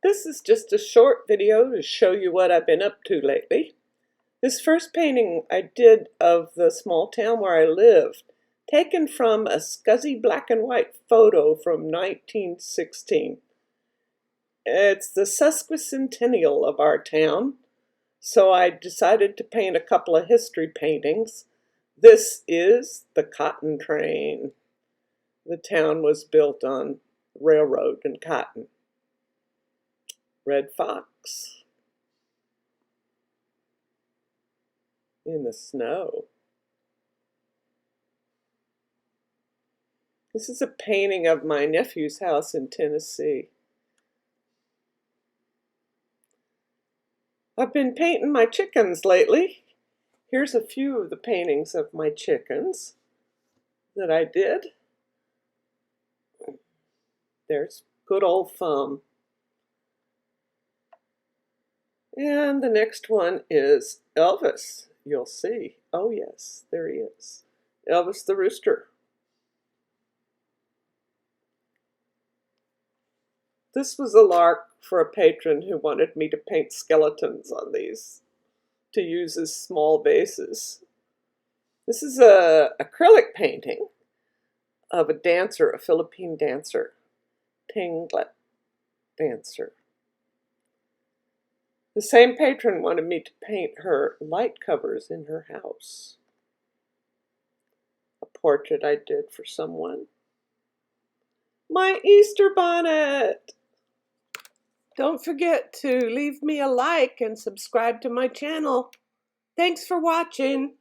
This is just a short video to show you what I've been up to lately. This first painting I did of the small town where I lived, taken from a scuzzy black and white photo from 1916. It's the sesquicentennial of our town, so I decided to paint a couple of history paintings. This is the cotton train. The town was built on railroad and cotton. Red fox in the snow. This is a painting of my nephew's house in Tennessee. I've been painting my chickens lately. Here's a few of the paintings of my chickens that I did. There's good old Thumb. And the next one is Elvis. You'll see. Oh yes, there he is. Elvis the rooster. This was a lark for a patron who wanted me to paint skeletons on these to use as small bases. This is an acrylic painting of a dancer, a Philippine dancer, Tinglet dancer. The same patron wanted me to paint her light covers in her house. A portrait I did for someone. My Easter bonnet! Don't forget to leave me a like and subscribe to my channel. Thanks for watching.